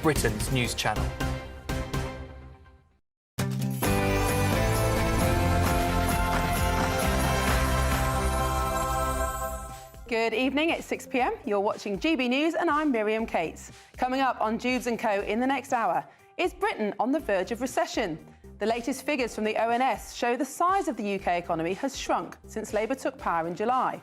Britain's news channel. Good evening, it's 6 p.m. You're watching GB News and I'm Miriam Cates. Coming up on Dewbs Co in the next hour, is Britain on the verge of recession? The latest figures from the ONS show the size of the UK economy has shrunk since Labour took power in July.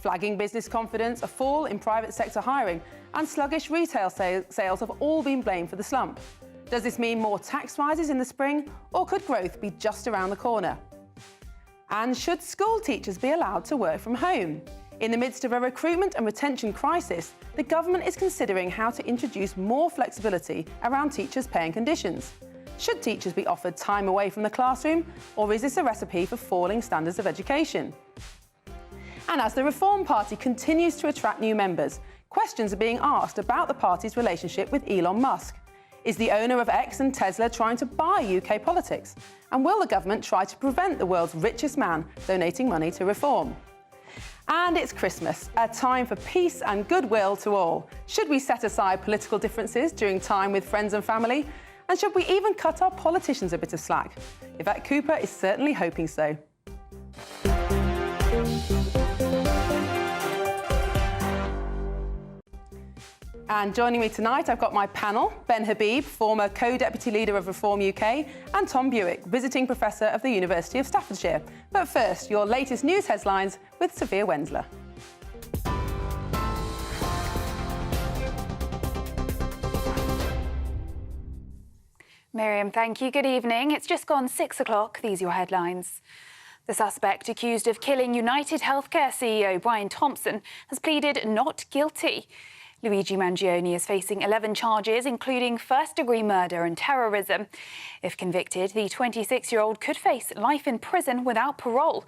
Flagging business confidence, a fall in private sector hiring and sluggish retail sales have all been blamed for the slump. Does this mean more tax rises in the spring, or could growth be just around the corner? And should school teachers be allowed to work from home? In the midst of a recruitment and retention crisis, the government is considering how to introduce more flexibility around teachers' pay and conditions. Should teachers be offered time away from the classroom, or is this a recipe for falling standards of education? And as the Reform Party continues to attract new members, questions are being asked about the party's relationship with Elon Musk. Is the owner of X and Tesla trying to buy UK politics? And will the government try to prevent the world's richest man donating money to Reform? And it's Christmas, a time for peace and goodwill to all. Should we set aside political differences during time with friends and family? And should we even cut our politicians a bit of slack? IET Cooper is certainly hoping so. And joining me tonight, I've got my panel, Ben Habib, former co-deputy leader of Reform UK, and Tom Buick, visiting professor of the University of Staffordshire. But first, your latest news headlines with Sophia Wensler. Miriam, thank you. Good evening. It's just gone 6 o'clock. These are your headlines. The suspect accused of killing United Healthcare CEO Brian Thompson has pleaded not guilty. Luigi Mangione is facing 11 charges, including first-degree murder and terrorism. If convicted, the 26-year-old could face life in prison without parole.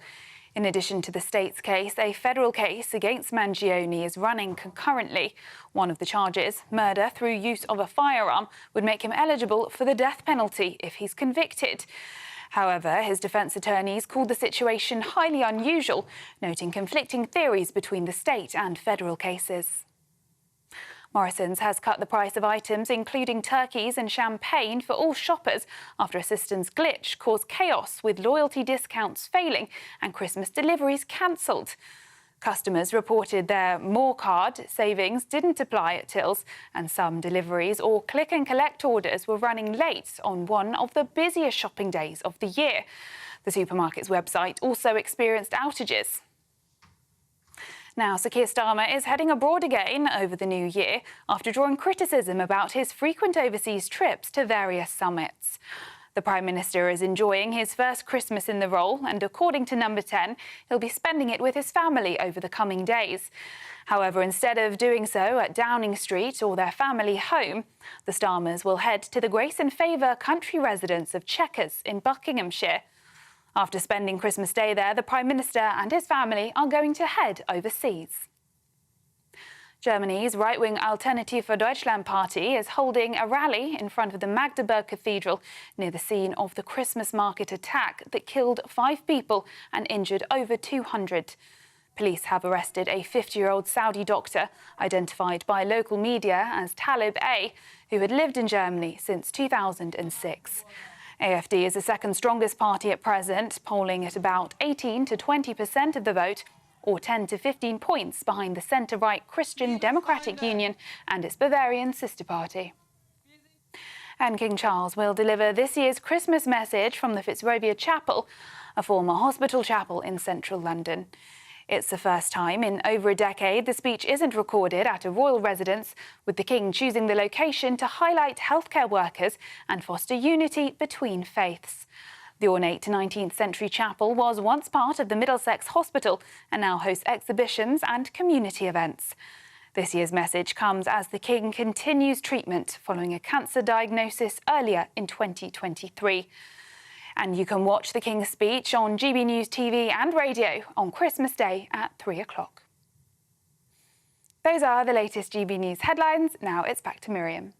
In addition to the state's case, a federal case against Mangione is running concurrently. One of the charges, murder through use of a firearm, would make him eligible for the death penalty if he's convicted. However, his defence attorneys called the situation highly unusual, noting conflicting theories between the state and federal cases. Morrison's has cut the price of items, including turkeys and champagne, for all shoppers after a systems glitch caused chaos with loyalty discounts failing and Christmas deliveries cancelled. Customers reported their More Card savings didn't apply at tills, and some deliveries or click and collect orders were running late on one of the busiest shopping days of the year. The supermarket's website also experienced outages. Now, Sir Keir Starmer is heading abroad again over the new year after drawing criticism about his frequent overseas trips to various summits. The Prime Minister is enjoying his first Christmas in the role, and according to Number 10, he'll be spending it with his family over the coming days. However, instead of doing so at Downing Street or their family home, the Starmers will head to the Grace and Favour country residence of Chequers in Buckinghamshire. After spending Christmas Day there, the Prime Minister and his family are going to head overseas. Germany's right-wing Alternative for Deutschland party is holding a rally in front of the Magdeburg Cathedral near the scene of the Christmas market attack that killed 5 people and injured over 200. Police have arrested a 50-year-old Saudi doctor, identified by local media as Talib A, who had lived in Germany since 2006. AfD is the second strongest party at present, polling at about 18 to 20% of the vote, or 10 to 15 points behind the centre-right Christian Democratic Union and its Bavarian sister party. And King Charles will deliver this year's Christmas message from the Fitzrovia Chapel, a former hospital chapel in central London. It's the first time in over a decade the speech isn't recorded at a royal residence, with the King choosing the location to highlight healthcare workers and foster unity between faiths. The ornate 19th century chapel was once part of the Middlesex Hospital and now hosts exhibitions and community events. This year's message comes as the King continues treatment following a cancer diagnosis earlier in 2023. And you can watch the King's speech on GB News TV and radio on Christmas Day at 3 o'clock. Those are the latest GB News headlines. Now it's back to Miriam.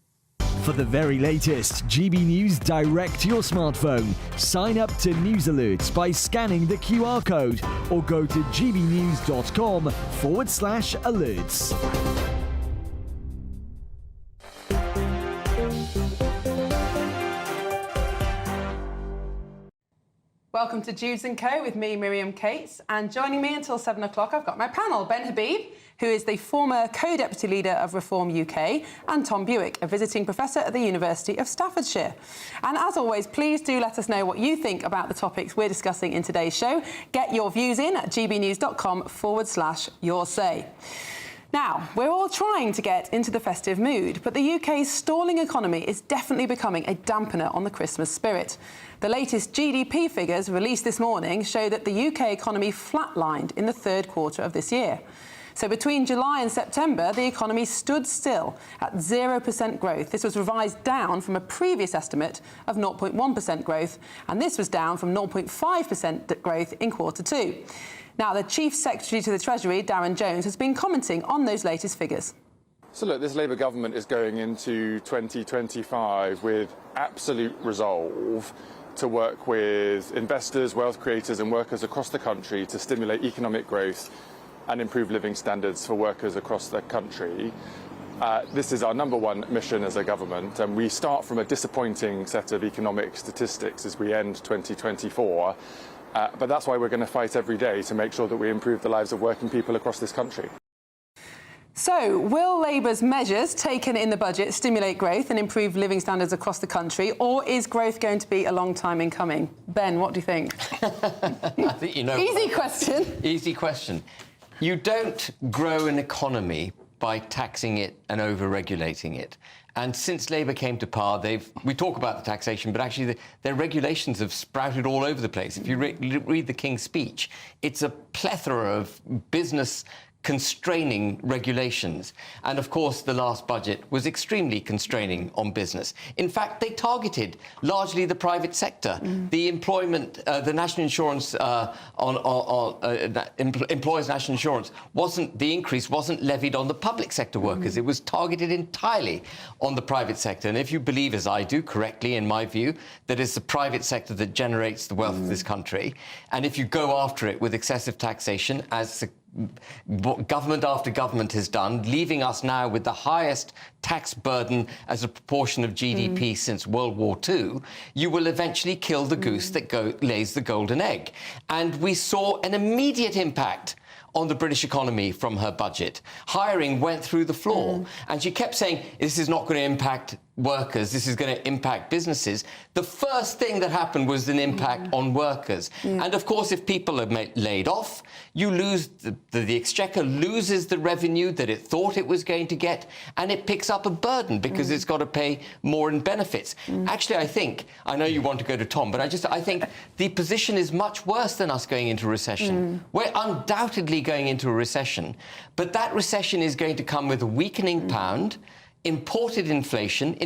For the very latest GB News direct to your smartphone, sign up to news alerts by scanning the QR code or go to gbnews.com/alerts. Welcome to Judes Co with me, Miriam Cates, and joining me until 7 o'clock, I've got my panel, Ben Habib, who is the former co-deputy leader of Reform UK, and Tom Buick, a visiting professor at the University of Staffordshire. And as always, please do let us know what you think about the topics we're discussing in today's show. Get your views in at gbnews.com/your say. Now, we're all trying to get into the festive mood, but the UK's stalling economy is definitely becoming a dampener on the Christmas spirit. The latest GDP figures released this morning show that the UK economy flatlined in the third quarter of this year. So between July and September, the economy stood still at 0% growth. This was revised down from a previous estimate of 0.1% growth, and this was down from 0.5% growth in quarter two. Now, the Chief Secretary to the Treasury, Darren Jones, has been commenting on those latest figures. So look, this Labour government is going into 2025 with absolute resolve to work with investors, wealth creators and workers across the country to stimulate economic growth and improve living standards for workers across the country. This is our number one mission as a government, and we start from a disappointing set of economic statistics as we end 2024. But that's why we're going to fight every day to make sure that we improve the lives of working people across this country. So, will Labour's measures taken in the budget stimulate growth and improve living standards across the country, or is growth going to be a long time in coming? Ben, what do you think? I think you know. Easy question. Easy question. You don't grow an economy by taxing it and over-regulating it. And since Labour came to power, we talk about the taxation, but actually their regulations have sprouted all over the place. If you read the King's Speech, it's a plethora of business constraining regulations. And of course, the last budget was extremely constraining on business. In fact, they targeted largely the private sector. The employment, the national insurance, employers' national insurance, the increase wasn't levied on the public sector workers. It was targeted entirely on the private sector. And if you believe, as I do correctly, in my view, that it's the private sector that generates the wealth of this country, and if you go after it with excessive taxation, as government after government has done, leaving us now with the highest tax burden as a proportion of GDP since World War II, you will eventually kill the goose that lays the golden egg. And we saw an immediate impact on the British economy from her budget. Hiring went through the floor, and she kept saying, this is not going to impact workers, this is going to impact businesses. The first thing that happened was an impact on workers. And of course, if people are laid off, you lose, the Exchequer loses the revenue that it thought it was going to get, and it picks up a burden because it's got to pay more in benefits. Actually, I know you want to go to Tom, but I think the position is much worse than us going into recession. We're undoubtedly going into a recession, but that recession is going to come with a weakening pound, imported inflation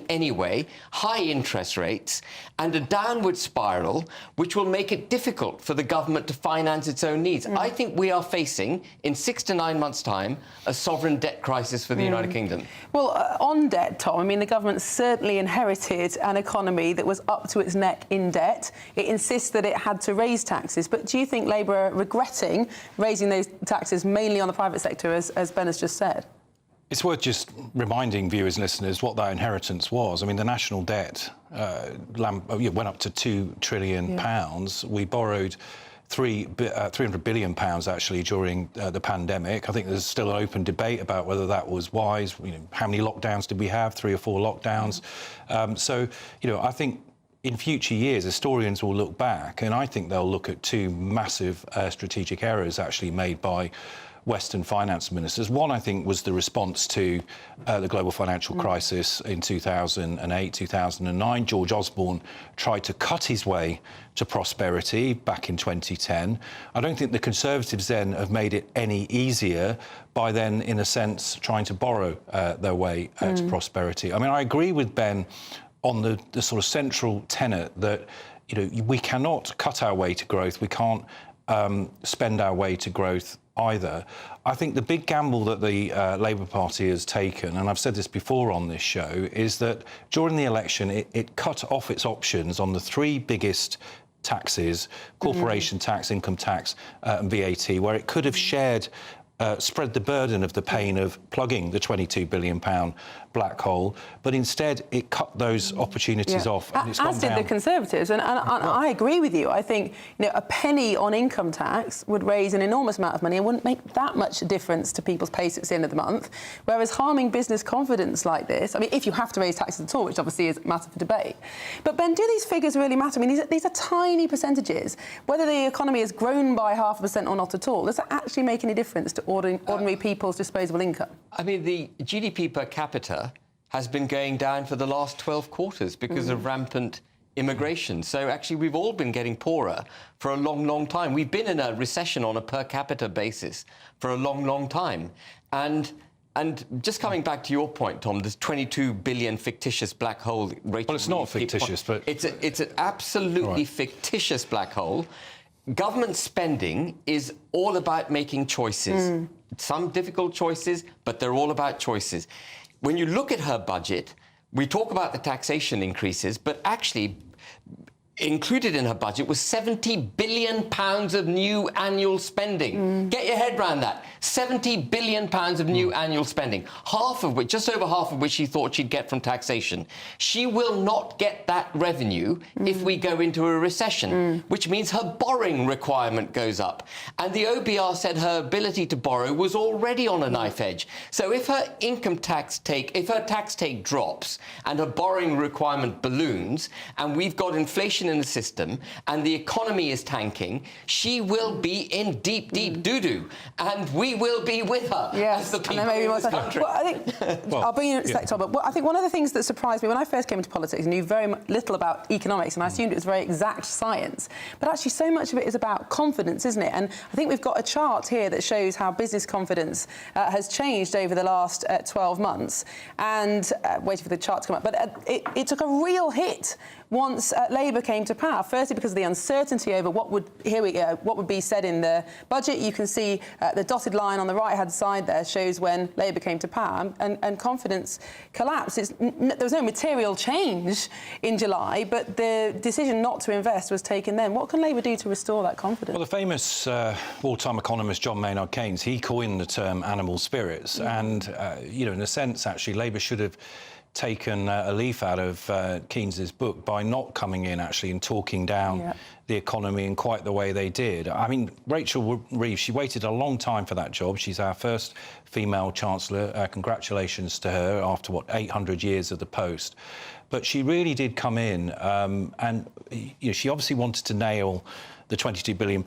anyway, high interest rates, and a downward spiral, which will make it difficult for the government to finance its own needs. I think we are facing, in 6 to 9 months' time, a sovereign debt crisis for the United Kingdom. Well, on debt, Tom, I mean, the government certainly inherited an economy that was up to its neck in debt. It insists that it had to raise taxes. But do you think Labour are regretting raising those taxes mainly on the private sector, as Ben has just said? It's worth just reminding viewers and listeners what that inheritance was. I mean, the national debt went up to £2 trillion. We borrowed £300 billion actually during the pandemic. I think there's still an open debate about whether that was wise. You know, how many lockdowns did we have? 3 or 4 lockdowns. So, you know, I think in future years, historians will look back, and I think they'll look at 2 massive strategic errors actually made by Western finance ministers. One, I think, was the response to the global financial crisis in 2008, 2009. George Osborne tried to cut his way to prosperity back in 2010. I don't think the Conservatives then have made it any easier by then, in a sense, trying to borrow their way to prosperity. I mean, I agree with Ben on the sort of central tenet that, you know, we cannot cut our way to growth. We can't spend our way to growth either. I think the big gamble that the Labour Party has taken, and I've said this before on this show, is that during the election it cut off its options on the 3 biggest taxes, corporation tax, income tax and VAT, where it could have spread the burden of the pain of plugging the £22 billion black hole, but instead it cut those opportunities off. And it's as did the Conservatives, and I agree with you. I think a penny on income tax would raise an enormous amount of money and wouldn't make that much difference to people's pay at the end of the month, whereas harming business confidence like this, I mean, if you have to raise taxes at all, which obviously is a matter for debate. But Ben, do these figures really matter? I mean, these are tiny percentages. Whether the economy has grown by 0.5% or not at all, does that actually make any difference to ordinary people's disposable income? I mean, the GDP per capita has been going down for the last 12 quarters because of rampant immigration. So actually, we've all been getting poorer for a long, long time. We've been in a recession on a per capita basis for a long, long time. And just coming back to your point, Tom, this 22 billion fictitious black hole. Well, it's not fictitious, but it's an absolutely fictitious black hole. Government spending is all about making choices. Some difficult choices, but they're all about choices. When you look at her budget, we talk about the taxation increases, but actually included in her budget was £70 billion of new annual spending. Get your head around that. £70 billion of new annual spending, half of which, just over half of which she thought she'd get from taxation. She will not get that revenue if we go into a recession, which means her borrowing requirement goes up. And the OBR said her ability to borrow was already on a knife edge. So if her tax take drops and her borrowing requirement balloons, and we've got inflation in the system and the economy is tanking, she will be in deep, deep doo-doo. And we will be with her as the people in this country. Well, I think, I'll bring you in a sec, Tom, but I think one of the things that surprised me when I first came into politics, I knew very little about economics, and I assumed it was very exact science. But actually, so much of it is about confidence, isn't it? And I think we've got a chart here that shows how business confidence has changed over the last 12 months. And waiting for the chart to come up, but it took a real hit once Labour came to power. Firstly, because of the uncertainty over what would be said in the budget. You can see the dotted line on the right-hand side there shows when Labour came to power, and confidence collapsed. There was no material change in July, but the decision not to invest was taken then. What can Labour do to restore that confidence? Well, the famous wartime economist John Maynard Keynes, he coined the term animal spirits, and in a sense, actually, Labour should have taken a leaf out of Keynes's book by not coming in actually and talking down the economy in quite the way they did. I mean, Rachel Reeves, she waited a long time for that job. She's our first female chancellor. Congratulations to her after, 800 years of the post. But she really did come in and she obviously wanted to nail the £22 billion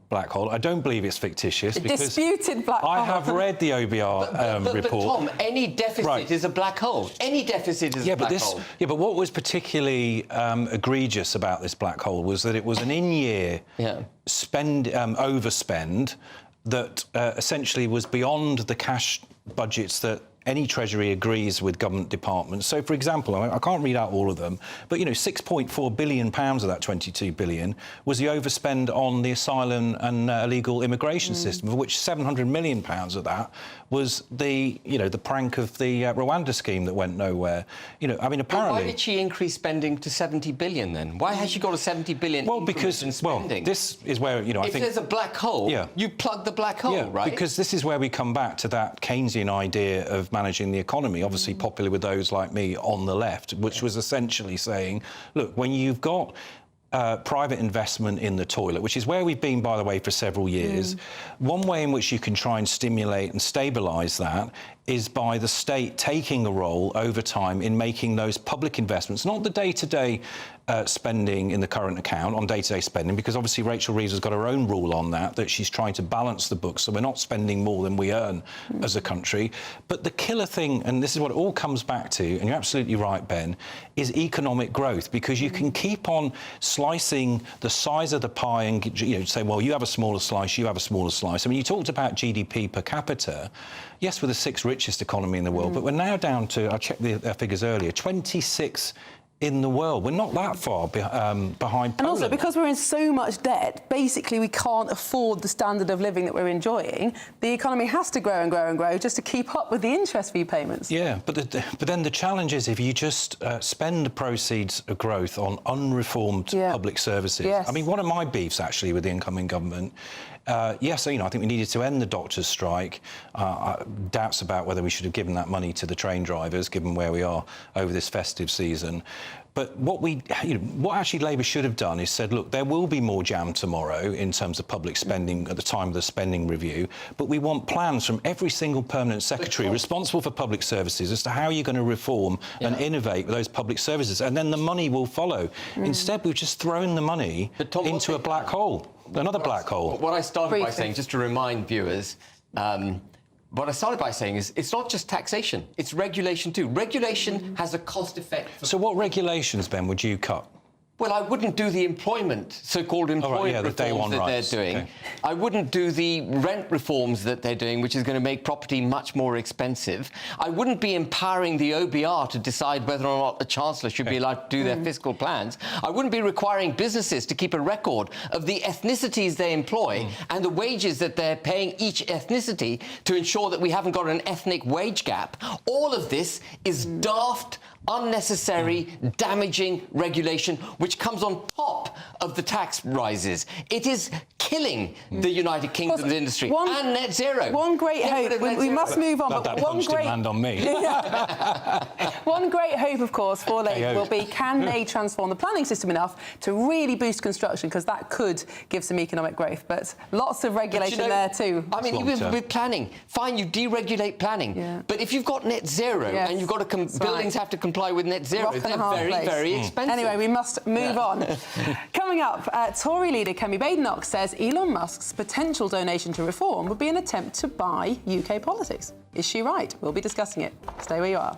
black hole. I don't believe it's fictitious. Disputed black hole. I have read the OBR report. But Tom, any deficit is a black hole. Any deficit is a black hole. Yeah, but what was particularly egregious about this black hole was that it was an in-year overspend that essentially was beyond the cash budgets that any Treasury agrees with government departments. So, for example, I can't read out all of them, but, £6.4 billion of that £22 billion was the overspend on the asylum and illegal immigration system, of which £700 million of that was the prank of the Rwanda scheme that went nowhere. Apparently... But why did she increase spending to 70 billion then? Why has she got a 70 billion increase in spending? This is where, I think... If there's a black hole, you plug the black hole, right? Because this is where we come back to that Keynesian idea of managing the economy, obviously popular with those like me on the left, which was essentially saying, look, when you've got private investment in the toilet, which is where we've been, by the way, for several years, one way in which you can try and stimulate and stabilise that is by the state taking a role over time in making those public investments, not the day-to-day spending in the current account on day-to-day spending, because obviously Rachel Reeves has got her own rule on that she's trying to balance the books, so we're not spending more than we earn as a country. But the killer thing, and this is what it all comes back to, and you're absolutely right, Ben, is economic growth, because you can keep on slicing the size of the pie and say, well, you have a smaller slice, you have a smaller slice. I mean, you talked about GDP per capita. Yes, we're the 6th richest economy in the world, but we're now down to, I checked the figures earlier, 26 in the world. We're not that far behind Poland. And also, because we're in so much debt, basically we can't afford the standard of living that we're enjoying. The economy has to grow and grow and grow just to keep up with the interest repayments. Yeah, but then the challenge is if you just spend the proceeds of growth on unreformed public services. Yes. I mean, one of my beefs, actually, with the incoming government, yes, I think we needed to end the doctors' strike. Doubts about whether we should have given that money to the train drivers, given where we are over this festive season. But what actually Labour should have done is said, look, there will be more jam tomorrow in terms of public spending at the time of the spending review, but we want plans from every single permanent secretary responsible for public services as to how you're going to reform and innovate with those public services, and then the money will follow. Instead, we've just thrown the money into a black hole, another black hole. What I started by saying, just to remind viewers, what I started by saying is it's not just taxation, it's regulation too. Regulation has a cost effect. So what regulations, Ben, would you cut? Well, I wouldn't do the so-called employment reforms that they're doing. Okay. I wouldn't do the rent reforms that they're doing, which is going to make property much more expensive. I wouldn't be empowering the OBR to decide whether or not the Chancellor should be allowed to do their fiscal plans. I wouldn't be requiring businesses to keep a record of the ethnicities they employ and the wages that they're paying each ethnicity to ensure that we haven't got an ethnic wage gap. All of this is daft, unnecessary, damaging regulation, which comes on top of the tax rises. It is killing the United Kingdom's industry and net zero. One great hope. We must move on. That punch didn't land on me. One great hope, of course, for Labour will be, can they transform the planning system enough to really boost construction, because that could give some economic growth. But lots of regulation there too. I mean, even with planning, fine, you deregulate planning, but if you've got net zero and you've got to buildings have to comply with net zero, they're very, very expensive. Anyway, we must move on. Coming up, Tory leader Kemi Badenoch says Elon Musk's potential donation to reform would be an attempt to buy UK politics. Is she right? We'll be discussing it. Stay where you are.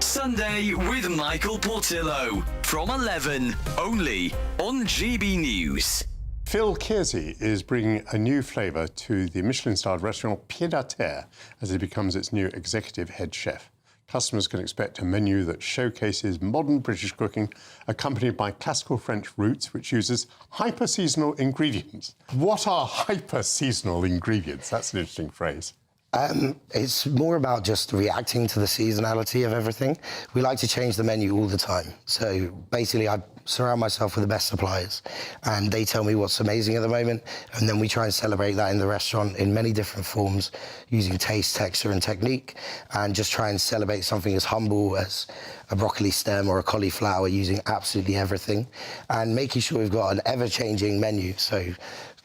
Sunday with Michael Portillo from 11, only on GB News. Phil Kearsey is bringing a new flavour to the Michelin-starred restaurant Pied à Terre as he becomes its new executive head chef. Customers can expect a menu that showcases modern British cooking, accompanied by classical French roots, which uses hyper-seasonal ingredients. What are hyper-seasonal ingredients? That's an interesting phrase. It's more about just reacting to the seasonality of everything. We like to change the menu all the time. So basically, I surround myself with the best suppliers, and they tell me what's amazing at the moment, and then we try and celebrate that in the restaurant in many different forms, using taste, texture and technique, and just try and celebrate something as humble as a broccoli stem or a cauliflower, using absolutely everything, and making sure we've got an ever-changing menu. So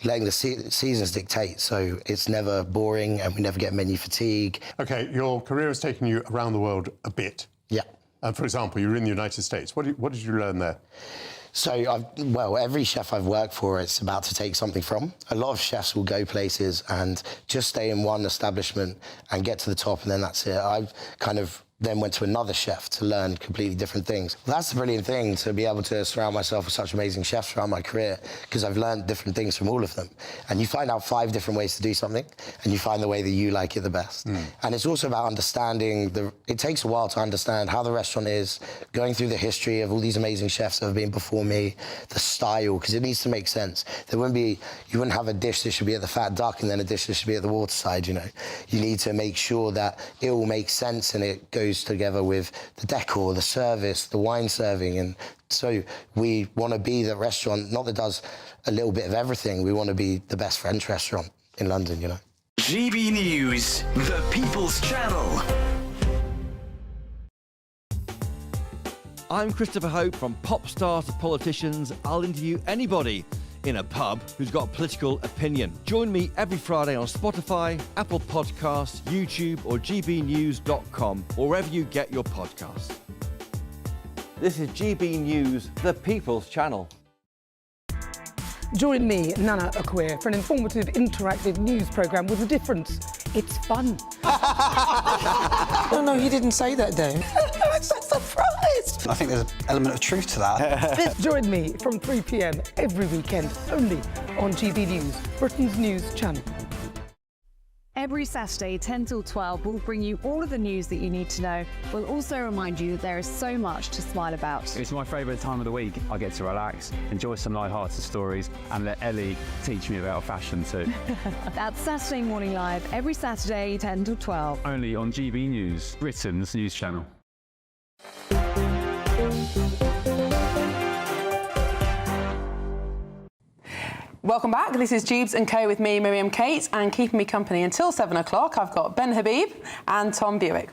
letting the seasons dictate, so it's never boring and we never get menu fatigue. OK, your career has taken you around the world a bit. Yeah. For example, you were in the United States. What did you learn there? So, well, every chef I've worked for, it's about to take something from. A lot of chefs will go places and just stay in one establishment and get to the top, and then that's it. I've kind of then went to another chef to learn completely different things. Well, that's the brilliant thing, to be able to surround myself with such amazing chefs throughout my career, because I've learned different things from all of them. And you find out 5 different ways to do something, and you find the way that you like it the best. And it's also about understanding it takes a while to understand how the restaurant is, going through the history of all these amazing chefs that have been before me, the style, because it needs to make sense. You wouldn't have a dish that should be at the Fat Duck and then a dish that should be at the Waterside, you know. You need to make sure that it all makes sense and it goes together with the decor, the service, the wine serving. And so we want to be the restaurant, not that does a little bit of everything, we want to be the best French restaurant in London, you know. GB News, the People's Channel. I'm Christopher Hope. From pop stars to politicians, I'll interview anybody in a pub who's got a political opinion. Join me every Friday on Spotify, Apple Podcasts, YouTube or gbnews.com, or wherever you get your podcasts. This is GB News, the People's Channel. Join me, Nana Okoye, for an informative, interactive news programme with a difference. It's fun. No, he didn't say that, Dave. I'm so surprised. I think there's an element of truth to that. Join me from 3 p.m. every weekend, only on GB News, Britain's news channel. Every Saturday, 10 till 12, we'll bring you all of the news that you need to know. We'll also remind you that there is so much to smile about. It's my favourite time of the week. I get to relax, enjoy some light-hearted stories, and let Ellie teach me about fashion too. That's Saturday Morning Live, every Saturday, 10 till 12. Only on GB News, Britain's news channel. Welcome back. This is Dewbs Co with me, Miriam Kate, and keeping me company until 7 o'clock, I've got Ben Habib and Tom Buick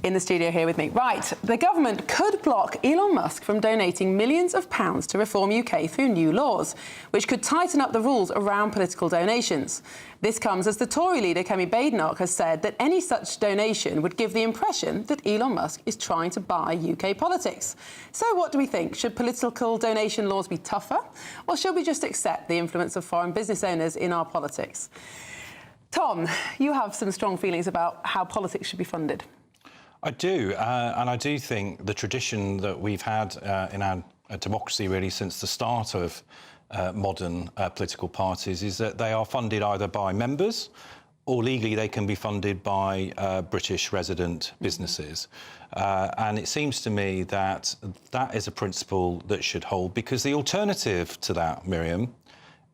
in the studio here with me. Right, the government could block Elon Musk from donating millions of pounds to reform UK through new laws, which could tighten up the rules around political donations. This comes as the Tory leader Kemi Badenoch has said that any such donation would give the impression that Elon Musk is trying to buy UK politics. So what do we think? Should political donation laws be tougher, or should we just accept the influence of foreign business owners in our politics? Tom, you have some strong feelings about how politics should be funded. I do, and I do think the tradition that we've had in our democracy really since the start of modern political parties is that they are funded either by members or legally they can be funded by British resident businesses. And it seems to me that that is a principle that should hold, because the alternative to that, Miriam,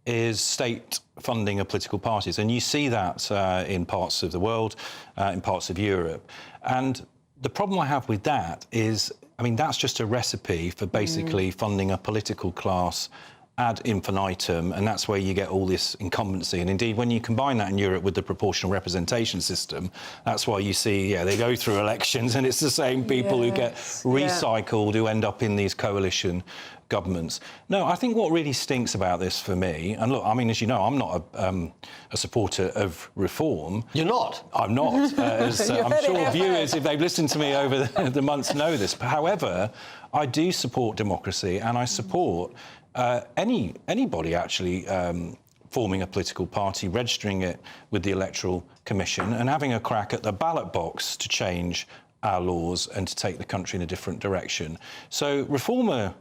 is state funding of political parties. And you see that in parts of the world, in parts of Europe. And the problem I have with that is, I mean, that's just a recipe for basically funding a political class ad infinitum, and that's where you get all this incumbency. And indeed, when you combine that in Europe with the proportional representation system, that's why you see, they go through elections and it's the same people who get recycled who end up in these coalition governments. No, I think what really stinks about this for me, and look, I mean, as you know, I'm not a supporter of reform. You're not? I'm not. As I'm sure viewers, if they've listened to me over the months, know this. But however, I do support democracy, and I support anybody actually forming a political party, registering it with the Electoral Commission and having a crack at the ballot box to change our laws and to take the country in a different direction. So Reform are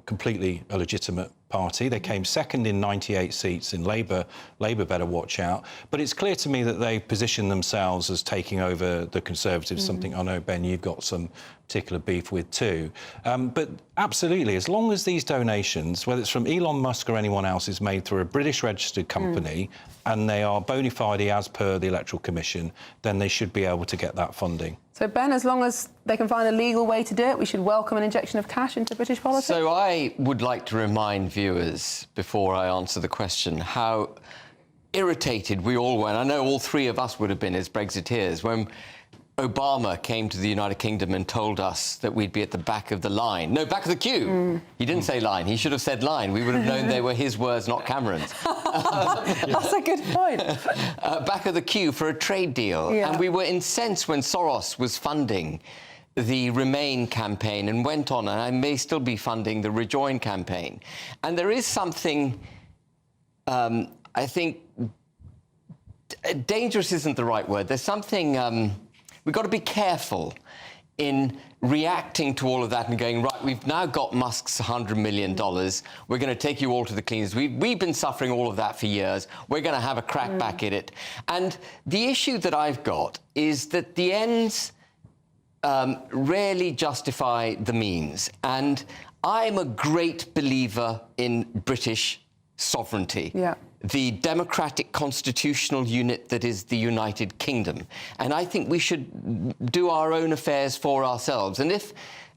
completely a legitimate party. They came second in 98 seats in Labour. Labour better watch out. But it's clear to me that they position themselves as taking over the Conservatives, something I know, Ben, you've got some particular beef with too. But absolutely, as long as these donations, whether it's from Elon Musk or anyone else, is made through a British registered company and they are bona fide as per the Electoral Commission, then they should be able to get that funding. So, Ben, as long as they can find a legal way to do it, we should welcome an injection of cash into British politics? So I would like to remind viewers, before I answer the question, how irritated we all were, and I know all three of us would have been as Brexiteers, when Obama came to the United Kingdom and told us that we'd be at the back of the line. No, back of the queue. He didn't say line. He should have said line. We would have known they were his words, not Cameron's. That's a good point. Back of the queue for a trade deal. And we were incensed when Soros was funding the Remain campaign and went on, and I may still be funding the Rejoin campaign. And there is something, I think, dangerous isn't the right word. There's something... we've got to be careful in reacting to all of that and going, right, we've now got Musk's $100 million. We're going to take you all to the cleaners. We've been suffering all of that for years. We're going to have a crack back at it. And the issue that I've got is that the ends rarely justify the means. And I'm a great believer in British sovereignty. The democratic constitutional unit that is the United Kingdom. And I think we should do our own affairs for ourselves. And if,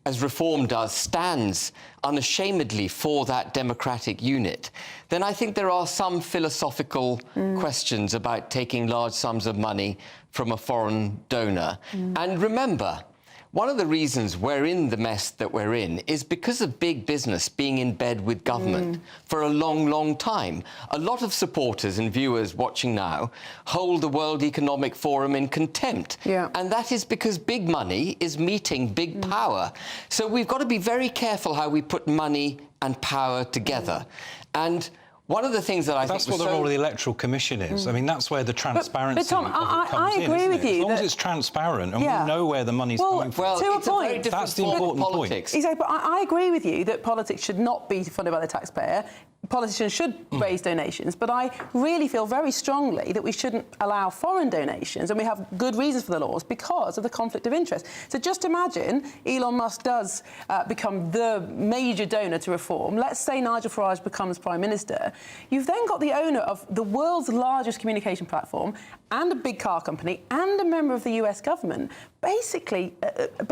as Reform does, stands unashamedly for that democratic unit, then I think there are some philosophical questions about taking large sums of money from a foreign donor. And remember, one of the reasons we're in the mess that we're in is because of big business being in bed with government for a long, long time. A lot of supporters and viewers watching now hold the World Economic Forum in contempt. And that is because big money is meeting big power. So we've got to be very careful how we put money and power together. And one of the things that I think that's what the role of the Electoral Commission is. I mean, that's where the transparency but Tom, of it comes I agree in, with you. As long as it's transparent and we know where the money's coming from. Well, to a point. That's the important point. Exactly, but I agree with you that politics should not be funded by the taxpayer. politicians should raise donations, but I really feel very strongly that we shouldn't allow foreign donations, and we have good reasons for the laws because of the conflict of interest. So just imagine Elon Musk does become the major donor to reform. Let's say Nigel Farage becomes Prime Minister. You've then got the owner of the world's largest communication platform and a big car company and a member of the US government. Basically, a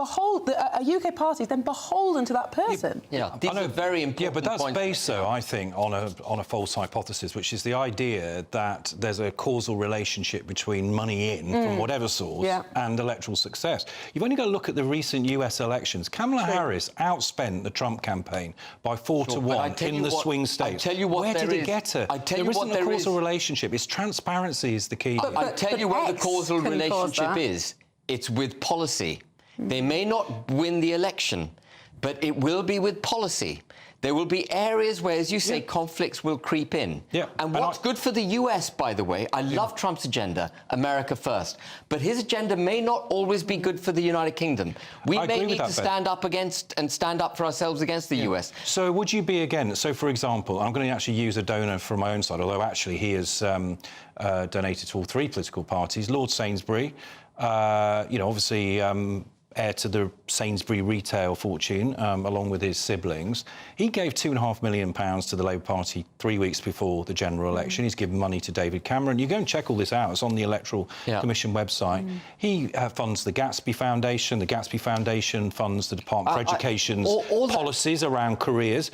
UK party is then beholden to that person. Yeah, these are very important Yeah, but that's points. based, though, I think, on a false hypothesis, which is the idea that there's a causal relationship between money in from whatever source and electoral success. You've only got to look at the recent US elections. Kamala Harris outspent the Trump campaign by 4 to 1 in the swing states. I tell you what, where did it get her? There isn't a causal relationship. It's transparency is the key. I tell you where the causal relationship is. It's with policy. They may not win the election, but it will be with policy. There will be areas where, as you say, conflicts will creep in. And what's good for the US, by the way, I love Trump's agenda, America first, but his agenda may not always be good for the United Kingdom. We may need to stand up against and stand up for ourselves against the US. So would you be again? So, for example, I'm going to actually use a donor from my own side, although actually he has donated to all 3 political parties. Lord Sainsbury, obviously heir to the Sainsbury retail fortune, along with his siblings. He gave £2.5 million to the Labour Party 3 weeks before the general election. He's given money to David Cameron. You go and check all this out. It's on the Electoral Commission website. He funds the Gatsby Foundation. The Gatsby Foundation funds the Department for Education's policies around careers.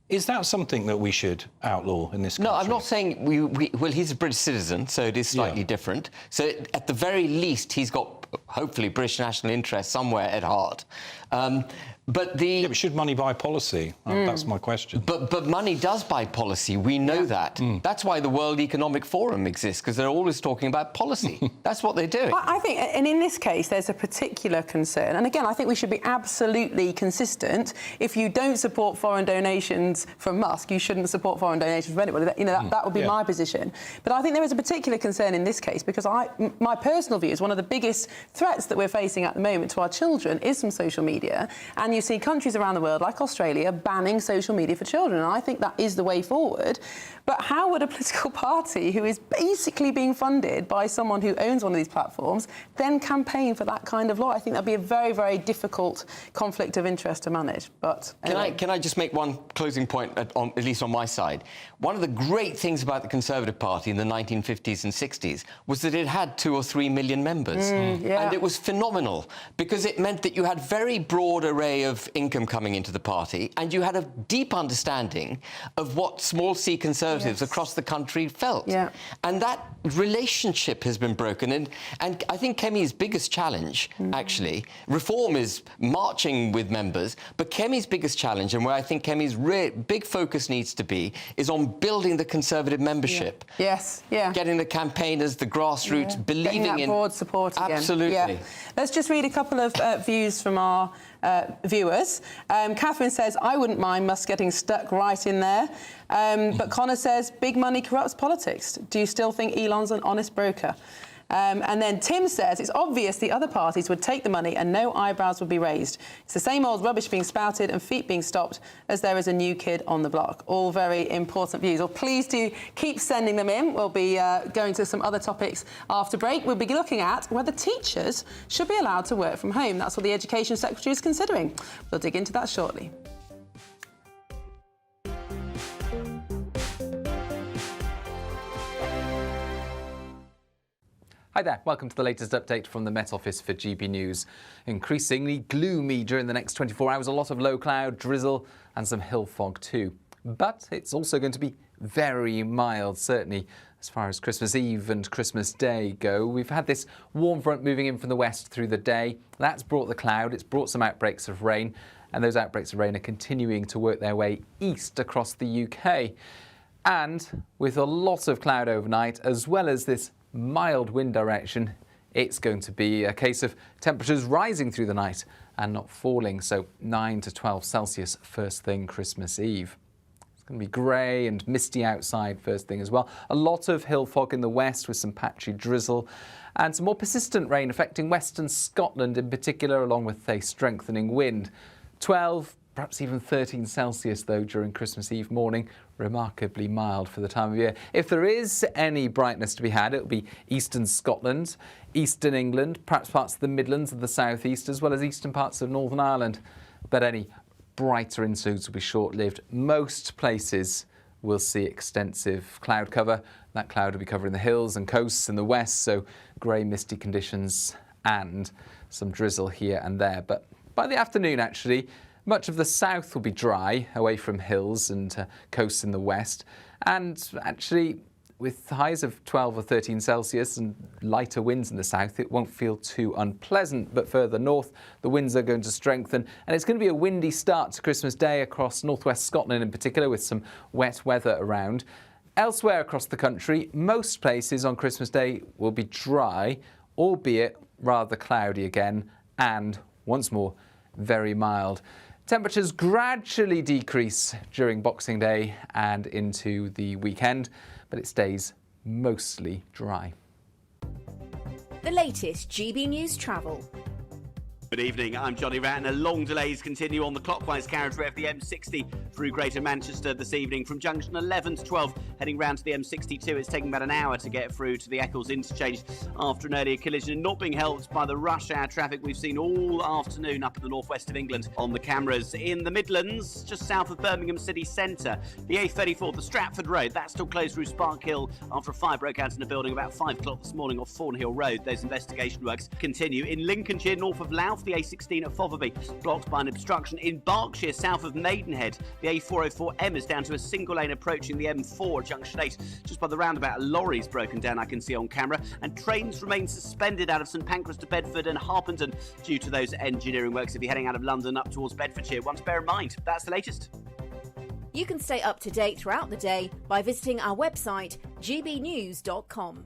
Is that something that we should outlaw in this country? No, I'm not saying well, he's a British citizen, so it is slightly different. So at the very least, he's got, hopefully, British national interest somewhere at heart. But should money buy policy? That's my question. But money does buy policy. We know that. That's why the World Economic Forum exists, because they're always talking about policy. That's what they're doing. I think, and in this case, there's a particular concern. And again, I think we should be absolutely consistent. If you don't support foreign donations from Musk, you shouldn't support foreign donations from anybody. That would be my position. But I think there is a particular concern in this case, because my personal view is one of the biggest threats that we're facing at the moment to our children is from social media. And you see countries around the world, like Australia, banning social media for children. And I think that is the way forward. But how would a political party who is basically being funded by someone who owns one of these platforms then campaign for that kind of law? I think that'd be a very, very difficult conflict of interest to manage. But anyway. Can I just make one closing point, at least on my side? One of the great things about the Conservative Party in the 1950s and 60s was that it had 2 or 3 million members. And it was phenomenal, because it meant that you had very broad array of income coming into the party, and you had a deep understanding of what small C Conservatives across the country felt. And that relationship has been broken. And I think Kemi's biggest challenge, actually, reform is marching with members, but Kemi's biggest challenge, and where I think Kemi's big focus needs to be, is on building the Conservative membership. Getting the campaigners, the grassroots, believing getting that in broad support again. Absolutely. Let's just read a couple of views from our viewers. Catherine says, I wouldn't mind Musk getting stuck right in there. But Connor says, big money corrupts politics. Do you still think Elon's an honest broker? And then Tim says, it's obvious the other parties would take the money and no eyebrows would be raised. It's the same old rubbish being spouted and feet being stopped as there is a new kid on the block. All very important views. Well, please do keep sending them in. We'll be going to some other topics after break. We'll be looking at whether teachers should be allowed to work from home. That's what the Education Secretary is considering. We'll dig into that shortly. Hi there, welcome to the latest update from the Met Office for GB News. Increasingly gloomy during the next 24 hours, a lot of low cloud, drizzle and some hill fog too. But it's also going to be very mild, certainly as far as Christmas Eve and Christmas Day go. We've had this warm front moving in from the west through the day. That's brought the cloud, it's brought some outbreaks of rain, and those outbreaks of rain are continuing to work their way east across the UK. And with a lot of cloud overnight, as well as this mild wind direction, it's going to be a case of temperatures rising through the night and not falling, so 9 to 12 Celsius first thing Christmas Eve. It's going to be grey and misty outside first thing as well. A lot of hill fog in the west with some patchy drizzle and some more persistent rain affecting western Scotland in particular, along with a strengthening wind. 12, perhaps even 13 Celsius though during Christmas Eve morning. remarkably mild for the time of year. If there is any brightness to be had, it'll be eastern Scotland, eastern England, perhaps parts of the Midlands and the South East, as well as eastern parts of Northern Ireland. But any brighter interludes will be short-lived. Most places will see extensive cloud cover. That cloud will be covering the hills and coasts in the west, so grey, misty conditions and some drizzle here and there. But by the afternoon, actually, much of the south will be dry, away from hills and coasts in the west. And actually, with highs of 12 or 13 Celsius and lighter winds in the south, it won't feel too unpleasant. But further north, the winds are going to strengthen. And it's going to be a windy start to Christmas Day across northwest Scotland in particular, with some wet weather around. Elsewhere across the country, most places on Christmas Day will be dry, albeit rather cloudy again, and once more, very mild. Temperatures gradually decrease during Boxing Day and into the weekend, but it stays mostly dry. The latest GB News travel. Good evening, I'm Johnny Ratner. Long delays continue on the clockwise carriageway of the M60 through Greater Manchester this evening. From junction 11 to 12, heading round to the M62, it's taking about an hour to get through to the Eccles interchange after an earlier collision, and not being helped by the rush hour traffic we've seen all afternoon up in the northwest of England on the cameras. In the Midlands, just south of Birmingham city centre, the A34, the Stratford Road, that's still closed through Spark Hill after a fire broke out in a building about 5 o'clock this morning off Thornhill Road. Those investigation works continue. In Lincolnshire, north of Louth, the A16 at Fotherby, blocked by an obstruction. In Berkshire, south of Maidenhead, the A404M is down to a single lane approaching the M4 at junction 8. Just by the roundabout, a lorry's broken down, I can see on camera, and trains remain suspended out of St Pancras to Bedford and Harpenden due to those engineering works. If you're heading out of London up towards Bedfordshire, one to bear in mind. That's the latest. You can stay up to date throughout the day by visiting our website, gbnews.com.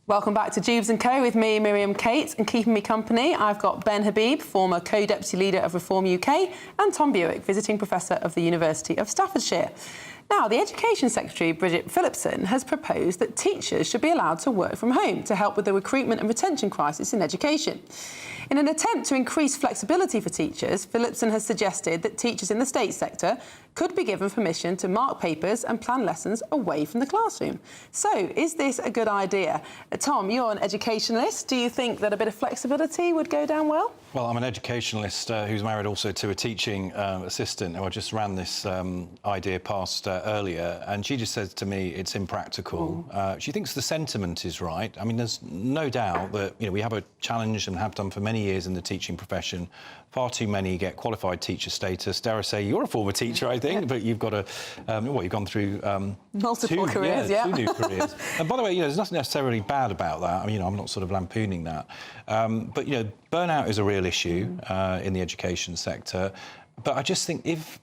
Welcome back to Dewbs Co with me, Miriam Cates, and keeping me company, I've got Ben Habib, former co-deputy leader of Reform UK, and Tom Buick, visiting professor of the University of Staffordshire. Now, the Education Secretary, Bridget Phillipson, has proposed that teachers should be allowed to work from home to help with the recruitment and retention crisis in education. In an attempt to increase flexibility for teachers, Phillipson has suggested that teachers in the state sector could be given permission to mark papers and plan lessons away from the classroom. So, is this a good idea? Tom, you're an educationalist. Do you think that a bit of flexibility would go down well? Well, I'm an educationalist who's married also to a teaching assistant who I just ran this idea past earlier, and she just said to me it's impractical. She thinks the sentiment is right. I mean, there's no doubt that we have a challenge and have done for many years in the teaching profession. Far too many get qualified teacher status. Dare I say, you're a former teacher, I think, but you've got a you've gone through multiple careers, two new careers. And by the way, there's nothing necessarily bad about that. I mean, I'm not sort of lampooning that, but burnout is a real issue in the education sector. But I just think if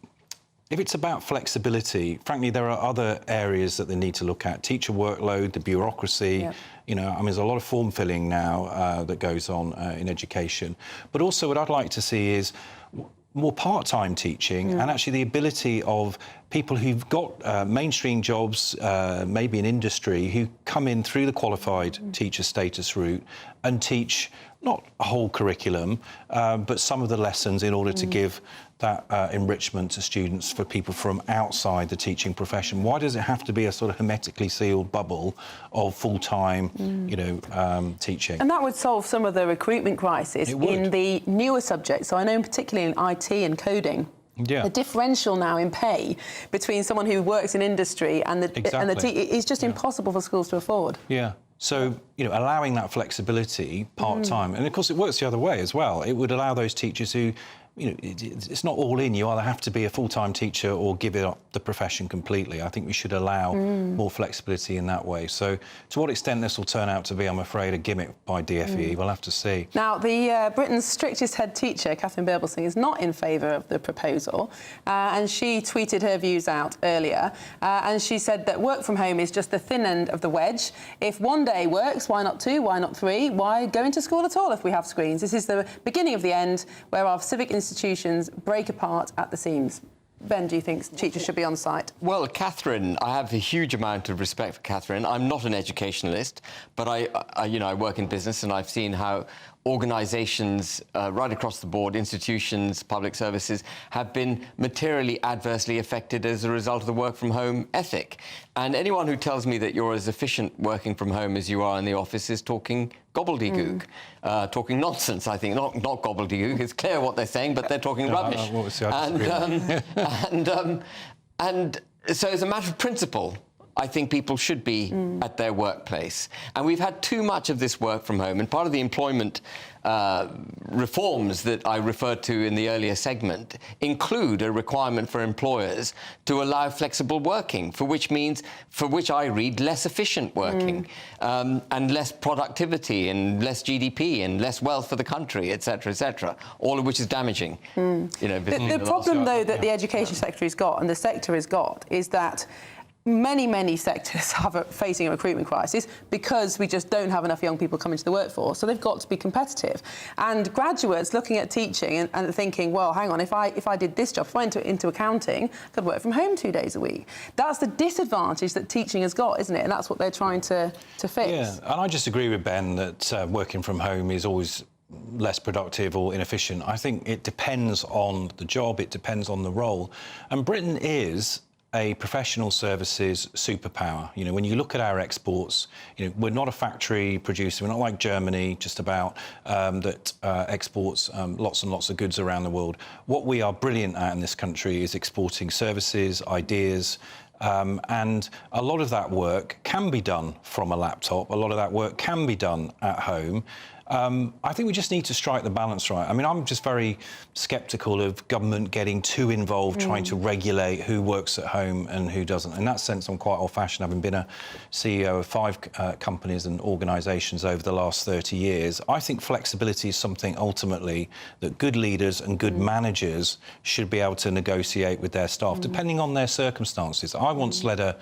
it's about flexibility, frankly, there are other areas that they need to look at. Teacher workload, the bureaucracy. I mean, there's a lot of form filling now that goes on in education. But also what I'd like to see is more part-time teaching and actually the ability of people who've got mainstream jobs, maybe in industry, who come in through the qualified teacher status route and teach not a whole curriculum, but some of the lessons in order to give that enrichment to students for people from outside the teaching profession. Why does it have to be a sort of hermetically sealed bubble of full-time, teaching? And that would solve some of the recruitment crisis in the newer subjects. So I know particularly in IT and coding, the differential now in pay between someone who works in industry and the is just impossible for schools to afford. So, allowing that flexibility part-time, and of course it works the other way as well. It would allow those teachers who, it's not all in. You either have to be a full-time teacher or give it up the profession completely. I think we should allow more flexibility in that way. So, to what extent this will turn out to be, I'm afraid, a gimmick by DfE, we'll have to see. Now, the Britain's strictest head teacher, Catherine Birbalsingh, is not in favour of the proposal, and she tweeted her views out earlier, and she said that work from home is just the thin end of the wedge. If one day works, why not two? Why not three? Why go into school at all if we have screens? This is the beginning of the end, where our civic institutions break apart at the seams. Ben, do you think teachers should be on site? Well, Catherine, I have a huge amount of respect for Catherine. I'm not an educationalist, but I work in business and I've seen how organisations right across the board, institutions, public services, have been materially adversely affected as a result of the work from home ethic. And anyone who tells me that you're as efficient working from home as you are in the office is talking gobbledygook, talking nonsense, I think. Not gobbledygook, it's clear what they're saying, but they're talking rubbish. And so as a matter of principle, I think people should be at their workplace. And we've had too much of this work from home. And part of the employment reforms that I referred to in the earlier segment include a requirement for employers to allow flexible working, for which I read less efficient working, and less productivity and less GDP and less wealth for the country, etc., all of which is damaging. The problem, though, that the education sector has got and the sector has got is that many sectors are facing a recruitment crisis because we just don't have enough young people coming to the workforce. So they've got to be competitive. And graduates looking at teaching and thinking, well, hang on, if I did this job, if I went into accounting, I could work from home 2 days a week. That's the disadvantage that teaching has got, isn't it? And that's what they're trying to fix. Yeah, and I just agree with Ben that working from home is always less productive or inefficient. I think it depends on the job, it depends on the role. And Britain is a professional services superpower. When you look at our exports, we're not a factory producer. We're not like Germany, just about, that exports lots and lots of goods around the world. What we are brilliant at in this country is exporting services, ideas, and a lot of that work can be done from a laptop. A lot of that work can be done at home. I think we just need to strike the balance right. I mean, I'm just very sceptical of government getting too involved, trying to regulate who works at home and who doesn't. In that sense, I'm quite old-fashioned, having been a CEO of 5 companies and organisations over the last 30 years. I think flexibility is something, ultimately, that good leaders and good managers should be able to negotiate with their staff, depending on their circumstances. I once led a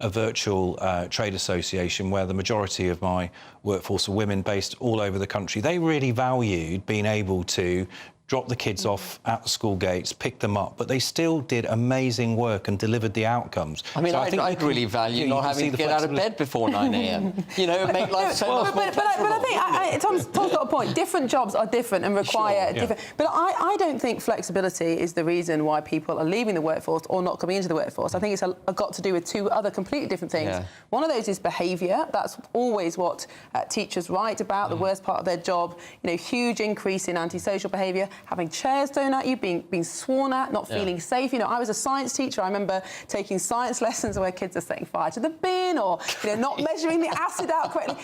virtual trade association where the majority of my workforce are women based all over the country. They really valued being able to drop the kids off at the school gates, pick them up, but they still did amazing work and delivered the outcomes. I mean, I'd really value not having to get out of bed before 9 a.m. Make life so much more But I think Tom's got a point. Different jobs are different and require different... But I don't think flexibility is the reason why people are leaving the workforce or not coming into the workforce. I think it's got to do with 2 other completely different things. Yeah. One of those is behaviour. That's always what teachers write about, the worst part of their job. Huge increase in antisocial behaviour, having chairs thrown at you, being sworn at, not feeling safe. I was a science teacher. I remember taking science lessons where kids are setting fire to the bin or, not measuring the acid out correctly.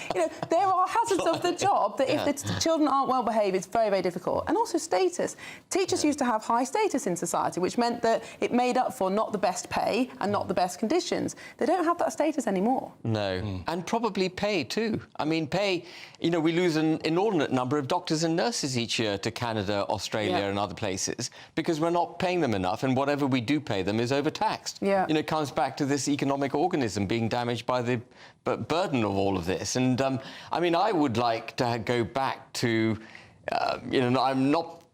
There are hazards of the job that if the children aren't well behaved, it's very, very difficult. And also status. Teachers used to have high status in society, which meant that it made up for not the best pay and not the best conditions. They don't have that status anymore. No. And probably pay, too. I mean, pay, we lose an inordinate number of doctors and nurses each year to Canada, Australia and other places because we're not paying them enough, and whatever we do pay them is overtaxed. It comes back to this economic organism being damaged by the burden of all of this. And I mean, I would like to go back to,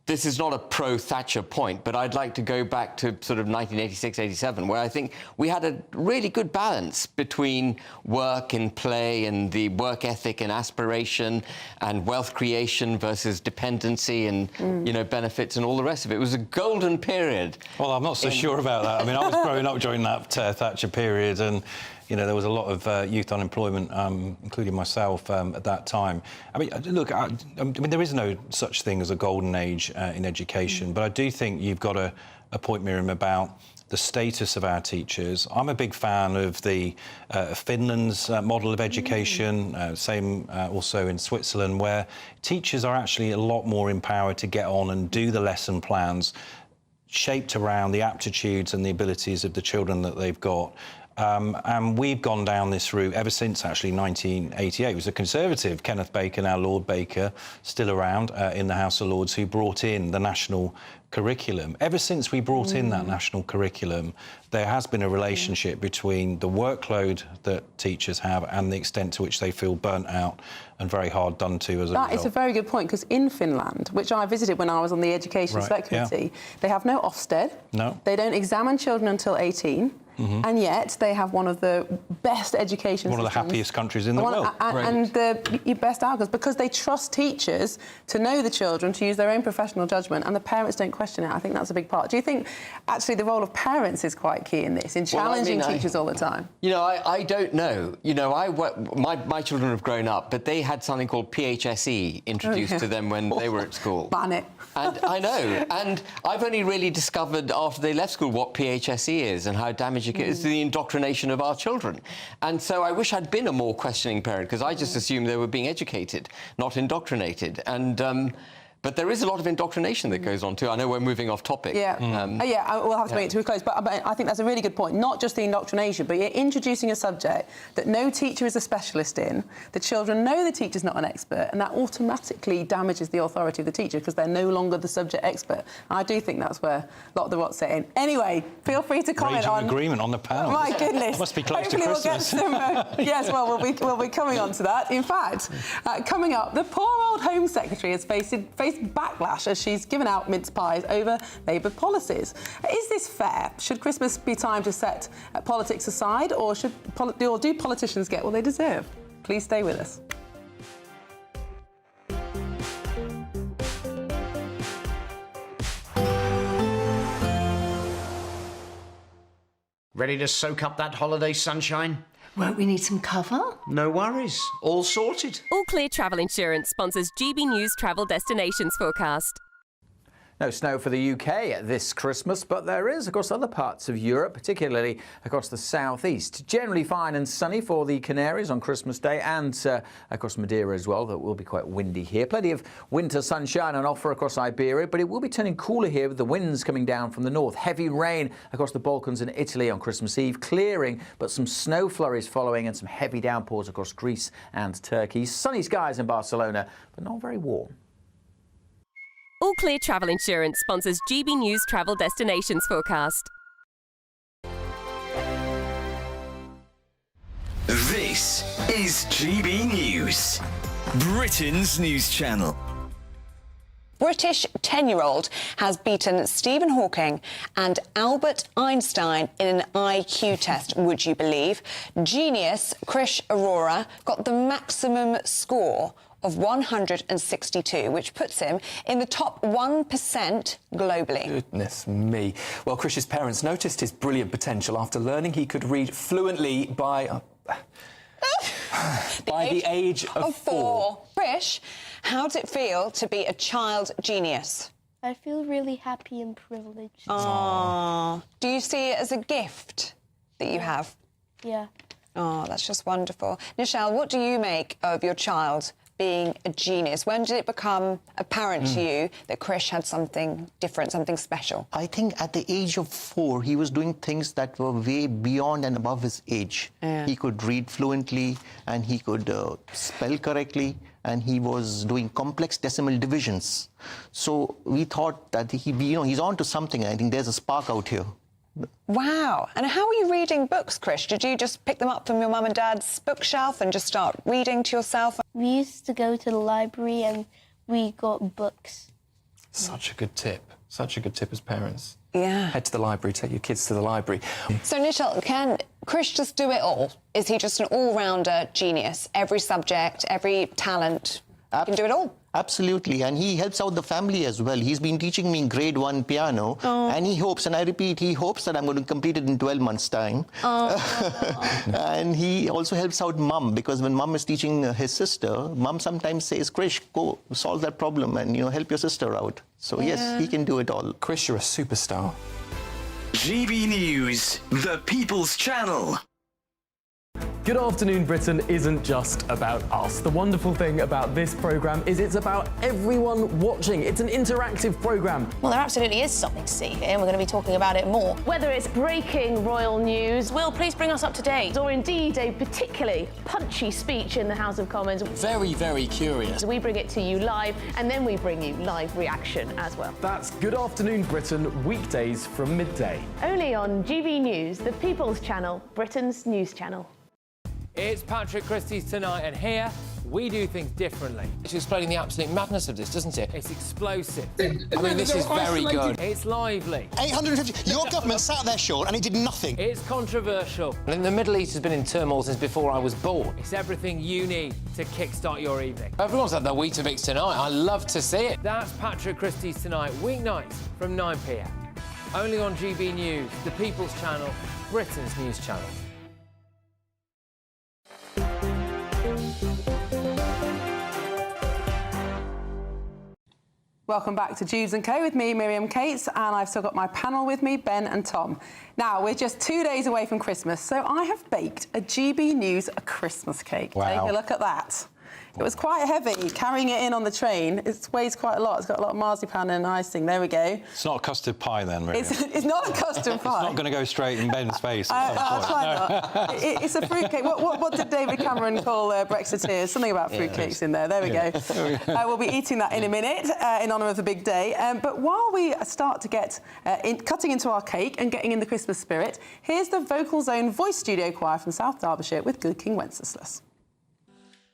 this is not a pro-Thatcher point, but I'd like to go back to sort of 1986, 87, where I think we had a really good balance between work and play and the work ethic and aspiration and wealth creation versus dependency and, benefits and all the rest of it. It was a golden period. Well, I'm not so sure about that. I mean, I was growing up during that Thatcher period, and there was a lot of youth unemployment, including myself, at that time. I mean, look, I mean, there is no such thing as a golden age in education, but I do think you've got a point, Miriam, about the status of our teachers. I'm a big fan of the Finland's model of education, same also in Switzerland, where teachers are actually a lot more empowered to get on and do the lesson plans shaped around the aptitudes and the abilities of the children that they've got. And we've gone down this route ever since, actually, 1988. It was a Conservative, Kenneth Baker, now Lord Baker, still around in the House of Lords, who brought in the national curriculum. Ever since we brought in that national curriculum, there has been a relationship between the workload that teachers have and the extent to which they feel burnt out and very hard done to as a result. That is a very good point, because in Finland, which I visited when I was on the Education Select Committee, they have no Ofsted. No. They don't examine children until 18. and yet they have one of the best education One of the systems. happiest countries in the world. And the best outcomes, because they trust teachers to know the children, to use their own professional judgment, and the parents don't question it. I think that's a big part. Do you think, actually, the role of parents is quite key in this, in challenging teachers all the time? You know, I don't know. You know, my children have grown up, but they had something called PHSE introduced to them when they were at school. Ban it. And I know. And I've only really discovered after they left school what PHSE is and how damaging it is to the indoctrination of our children. And so I wish I'd been a more questioning parent, because I just assumed they were being educated, not indoctrinated. And but there is a lot of indoctrination that goes on too. I know we're moving off topic. Yeah, we'll have to bring it to a close. But I think that's a really good point. Not just the indoctrination, but you're introducing a subject that no teacher is a specialist in. The children know the teacher's not an expert, and that automatically damages the authority of the teacher because they're no longer the subject expert. And I do think that's where a lot of the rot's set in. Anyway, feel free to comment on... agreement on the panel. My goodness. Must be close Hopefully to Christmas. We'll get some, yes, well, we'll be coming on to that. In fact, coming up, the poor old Home Secretary has faced backlash as she's given out mince pies over Labour policies. Is this fair? Should Christmas be time to set politics aside, or do politicians get what they deserve? Please stay with us. Ready to soak up that holiday sunshine? Won't we need some cover? No worries. All sorted. All Clear Travel Insurance sponsors GB News Travel Destinations Forecast. No snow for the UK this Christmas, but there is across other parts of Europe, particularly across the southeast. Generally fine and sunny for the Canaries on Christmas Day, and across Madeira as well. That will be quite windy here. Plenty of winter sunshine on offer across Iberia, but it will be turning cooler here with the winds coming down from the north. Heavy rain across the Balkans and Italy on Christmas Eve, clearing, but some snow flurries following and some heavy downpours across Greece and Turkey. Sunny skies in Barcelona, but not very warm. All Clear Travel Insurance sponsors GB News Travel Destinations Forecast. This is GB News, Britain's news channel. British 10-year-old has beaten Stephen Hawking and Albert Einstein in an IQ test, would you believe? Genius Krish Arora got the maximum score of 162, which puts him in the top 1% globally. Goodness me. Well, Krish's parents noticed his brilliant potential after learning he could read fluently by the age of 4. Krish, how does it feel to be a child genius? I feel really happy and privileged. Aww. Do you see it as a gift that you have? Yeah. Oh, that's just wonderful. Nichelle, what do you make of your child being a genius? When did it become apparent to you that Krish had something different, something special? I think at the age of 4, he was doing things that were way beyond and above his age. Yeah. He could read fluently, and he could spell correctly, and he was doing complex decimal divisions. So we thought that he's on to something. I think there's a spark out here. Wow. And how are you reading books, Krish? Did you just pick them up from your mum and dad's bookshelf and just start reading to yourself? We used to go to the library and we got books. Such a good tip. Such a good tip as parents. Yeah. Head to the library, take your kids to the library. So, Nichelle, can Krish just do it all? Is he just an all-rounder genius? Every subject, every talent, he can do it all? Absolutely, and he helps out the family as well. He's been teaching me grade 1 piano, and he hopes, and I repeat, he hopes that I'm going to complete it in 12 months' time. And he also helps out Mum, because when Mum is teaching his sister, Mum sometimes says, Krish, go solve that problem and, help your sister out. So, yes, he can do it all. Krish, you're a superstar. GB News, the People's Channel. Good Afternoon Britain isn't just about us. The wonderful thing about this programme is it's about everyone watching. It's an interactive programme. Well, there absolutely is something to see here, and we're going to be talking about it more. Whether it's breaking royal news, Will, please bring us up to date. or indeed a particularly punchy speech in the House of Commons, Very, very curious. we bring it to you live, and then we bring you live reaction as well. That's Good Afternoon Britain, weekdays from midday. Only on GB News, the People's Channel, Britain's news channel. It's Patrick Christie's Tonight, and here We do things differently. It's explaining the absolute madness of this, doesn't it? It's explosive. I mean, this is very good. It's lively. 850. Your government sat there, Sean, and it did nothing. It's controversial. And the Middle East has been in turmoil since before I was born. It's everything you need to kickstart your evening. Everyone's had their Weetabix tonight. I love to see it. That's Patrick Christie's Tonight, weeknights from 9 p.m. Only on GB News, the People's Channel, Britain's news channel. Welcome back to Judes Co with me, Miriam Cates, and I've still got my panel with me, Ben and Tom. Now, we're just 2 days away from Christmas, so I have baked a GB News Christmas cake. Wow. Take a look at that. It was quite heavy, carrying it in on the train. It weighs quite a lot. It's got a lot of marzipan and icing. There we go. It's not a custard pie then, Miriam. It's not a custard pie. It's not going to go straight in Ben's face. I'll try not. It's a fruitcake. What did David Cameron call Brexiteers? Something about fruitcakes in there. There we go. We'll be eating that in a minute in honour of the big day. But while we start to get cutting into our cake and getting in the Christmas spirit, here's the Vocal Zone Voice Studio Choir from South Derbyshire with Good King Wenceslas.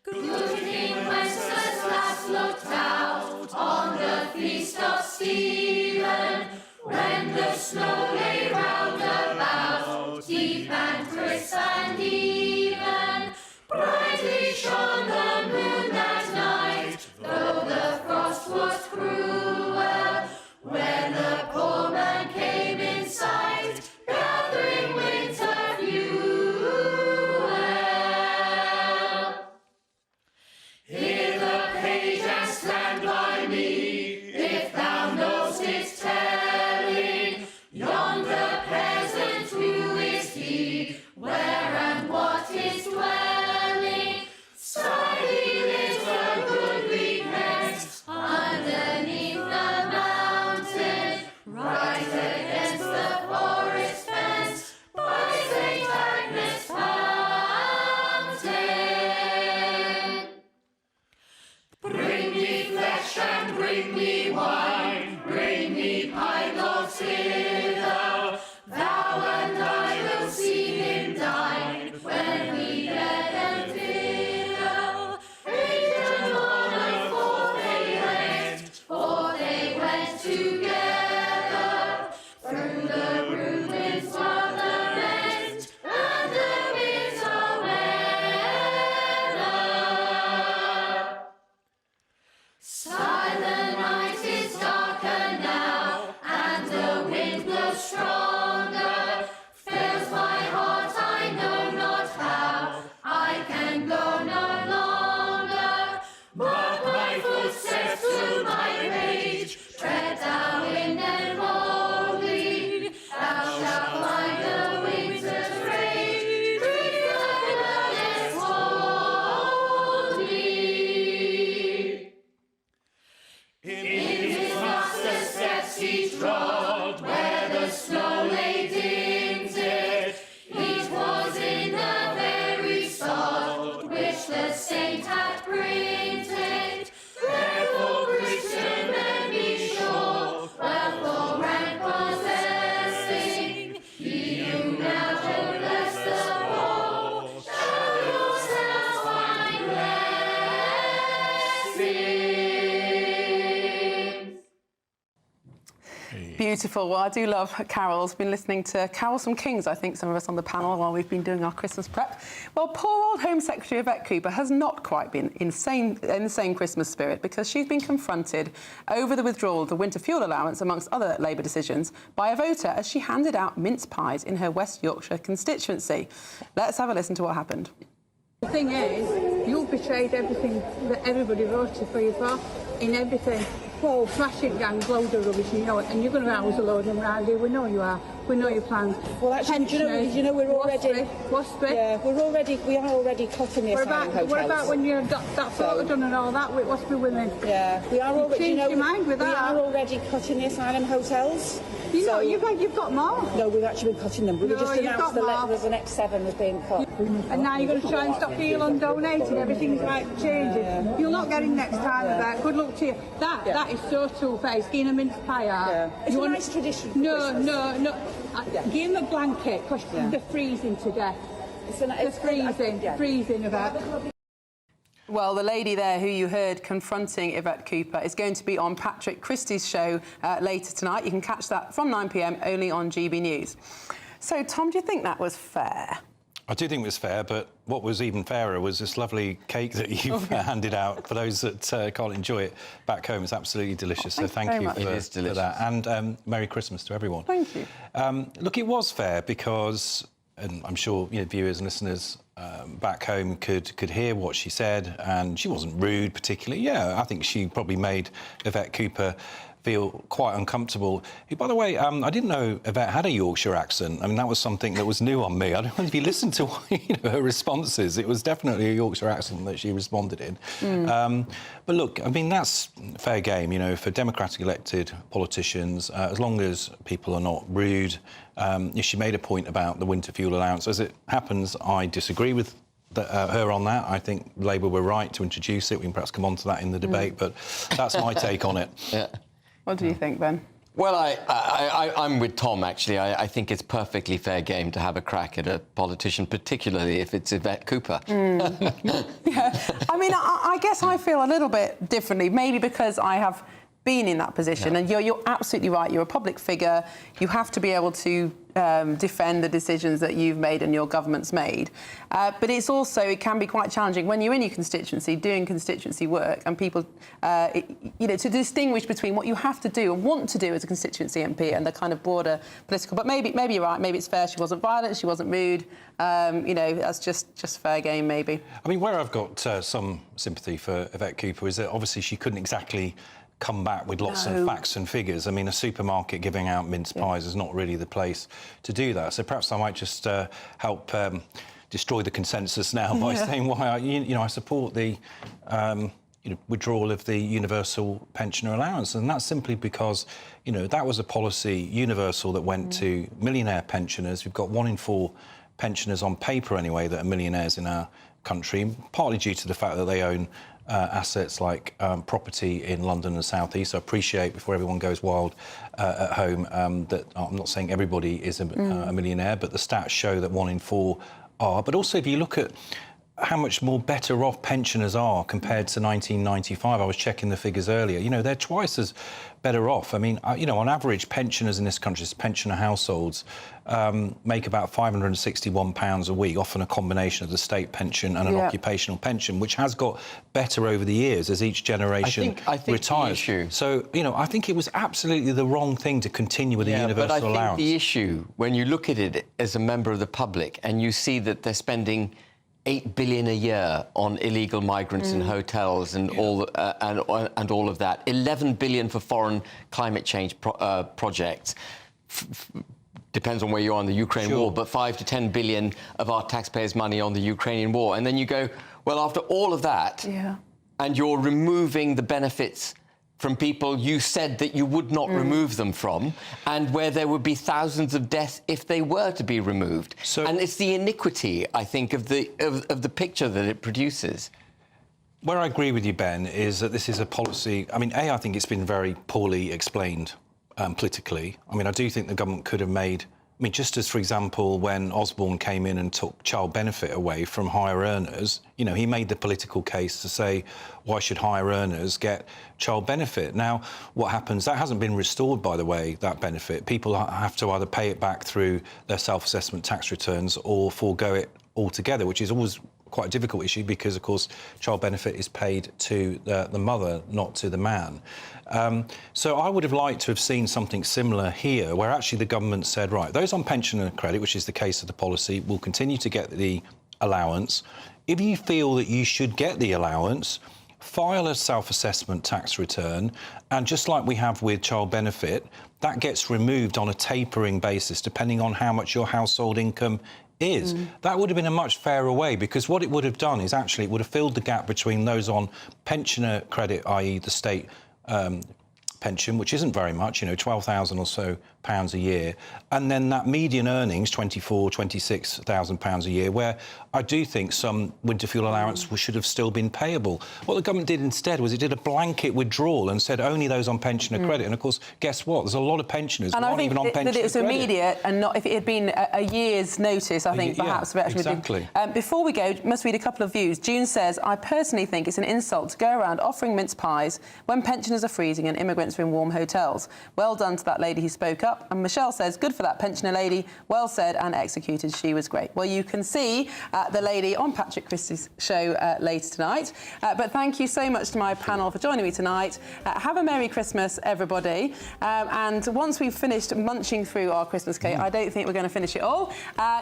Good King Wenceslas last looked out on the feast of Stephen, when the snow lay round about, deep and crisp and even. Brightly shone the moon that night, though the frost was cruel, when the poor man came in sight, gathering winter fuel. Hear the page and stand by me, if thou know'st its telling. Yonder peasant, who is he? Where and what is dwelling? Slightly lives the good weakness, underneath the mountain, right against the forest fence, by St. Agnes fountain. Bring me flesh and bring me wine, bring me pine logs hither. Thou and I will see him dine, when we get them thither. Aged honor, for they went together, through the ruins of the rent, and the bitter weather. Silent night is darker now, and the wind blows stronger. Fails my heart, I know not how, I can go no longer. Mark my footsteps to my page, tread thou in them boldly. Thou shalt find the winter's rage, breathe the goddess holy. In his master's steps he trod, where the snow lay dinted. It was in the very sod, which the saint had printed. Therefore, Christian men, be sure, wealth or rank possessing, ye who now shall bless the poor, shall yourselves find blessings. Beautiful. Well, I do love carols. Been listening to carols from Kings, I think, some of us on the panel, while we've been doing our Christmas prep. Well, poor old Home Secretary Yvette Cooper has not quite been in the same Christmas spirit, because she's been confronted over the withdrawal of the winter fuel allowance, amongst other Labour decisions, by a voter as she handed out mince pies in her West Yorkshire constituency. Let's have a listen to what happened. The thing is, you've betrayed everything that everybody voted for you for, in everything. Well, smashing gangs, loads of rubbish, you know it, and you're going to house a load of them around here. We know you are. We know your plans. Well, actually, do you know we're already... Yeah, we are already cutting the asylum hotels. What about when you got that photo done and all that with Waspy women? Yeah, we are already... Changed your mind with that? We are already cutting the asylum hotels. You know, you've got more. No, we've actually been cutting them. We just announced the next 7 has been cut. And now you're going to try and stop people on donating. Everything's like changing. Yeah. You'll not get in next time with that. Good luck to you. That is so two-faced. Getting a mince pie out. Yeah. It's a nice tradition for Christmas. No. Give them a blanket, because they're freezing to death. They're freezing about. Well, the lady there who you heard confronting Yvette Cooper is going to be on Patrick Christie's show later tonight. You can catch that from 9 p.m. only on GB News. So, Tom, do you think that was fair? I do think it was fair, but what was even fairer was this lovely cake that you've handed out for those that can't enjoy it back home. It's absolutely delicious, so thank you for that. And Merry Christmas to everyone. Thank you. Look, it was fair because, and I'm sure viewers and listeners back home could hear what she said, and she wasn't rude particularly. Yeah, I think she probably made Yvette Cooper feel quite uncomfortable. By the way, I didn't know Yvette had a Yorkshire accent. I mean, that was something that was new on me. I don't know if you listened to her responses. It was definitely a Yorkshire accent that she responded in. But look, I mean, that's fair game, for democratically elected politicians, as long as people are not rude. She made a point about the winter fuel allowance. As it happens, I disagree with her on that. I think Labour were right to introduce it. We can perhaps come on to that in the debate, but that's my take on it. Yeah. What do you think, Ben? Well, I'm with Tom, actually. I think it's perfectly fair game to have a crack at a politician, particularly if it's Yvette Cooper. Yeah. I mean, I guess I feel a little bit differently, maybe because I have been in that position, and you're absolutely right. You're a public figure. You have to be able to defend the decisions that you've made and your government's made. But it can be quite challenging when you're in your constituency doing constituency work, and people, to distinguish between what you have to do and want to do as a constituency MP and the kind of broader political. But maybe you're right. Maybe it's fair. She wasn't violent. She wasn't rude. That's just fair game, maybe. I mean, where I've got some sympathy for Yvette Cooper is that obviously she couldn't exactly come back with lots of facts and figures. I mean, a supermarket giving out mince pies is not really the place to do that. So perhaps I might just help destroy the consensus now by saying why I support the withdrawal of the universal pensioner allowance, and that's simply because that was a policy universal that went to millionaire pensioners. We've got 1 in 4 pensioners on paper anyway that are millionaires in our country, partly due to the fact that they own assets like property in London and South East. I appreciate, before everyone goes wild at home, that I'm not saying everybody is a millionaire, but the stats show that 1 in 4 are. But also, if you look at how much more better off pensioners are compared to 1995, I was checking the figures earlier, they're twice as better off. I mean, on average, pensioners in this country, pensioner households, make about £561 a week, often a combination of the state pension and an occupational pension, which has got better over the years as each generation retires. So, I think it was absolutely the wrong thing to continue with the universal allowance. But I think the issue, when you look at it as a member of the public and you see that they're spending $8 billion a year on illegal migrants in hotels and all of that, $11 billion for foreign climate change projects. Depends on where you are in the Ukraine war, but 5 to 10 billion of our taxpayers' money on the Ukrainian war. And then you go, well, after all of that, and you're removing the benefits from people you said that you would not remove them from, and where there would be thousands of deaths if they were to be removed. And it's the iniquity, I think, of the picture that it produces. Where I agree with you, Ben, is that this is a policy. I mean, I think it's been very poorly explained politically. I mean, I do think the government could have made. I mean, just as, for example, when Osborne came in and took child benefit away from higher earners, he made the political case to say, why should higher earners get child benefit? Now, what happens? That hasn't been restored, by the way, that benefit. People have to either pay it back through their self-assessment tax returns or forego it altogether, which is always quite a difficult issue because, of course, child benefit is paid to the mother, not to the man. So I would have liked to have seen something similar here, where actually the government said, right, those on pensioner credit, which is the case of the policy, will continue to get the allowance. If you feel that you should get the allowance, file a self-assessment tax return, and just like we have with child benefit, that gets removed on a tapering basis, depending on how much your household income is. That would have been a much fairer way, because what it would have done is actually it would have filled the gap between those on pensioner credit, i.e. the state pension, which isn't very much, £12,000 or so £24,000 a year, and then that median earnings, £26,000 a year, where I do think some winter fuel allowance should have still been payable. What the government did instead was it did a blanket withdrawal and said only those on pensioner credit. And of course, guess what? There's a lot of pensioners and not even on pensioner credit. And I think that it was immediate, and not if it had been a year's notice. I think perhaps exactly. Before we go, must read a couple of views. June says, "I personally think it's an insult to go around offering mince pies when pensioners are freezing and immigrants are in warm hotels. Well done to that lady who spoke up." And Michelle says, "Good for that pensioner lady. Well said and executed. She was great." Well, you can see the lady on Patrick Christie's show later tonight. But thank you so much to my panel for joining me tonight. Have a Merry Christmas, everybody. And once we've finished munching through our Christmas cake, I don't think we're going to finish it all.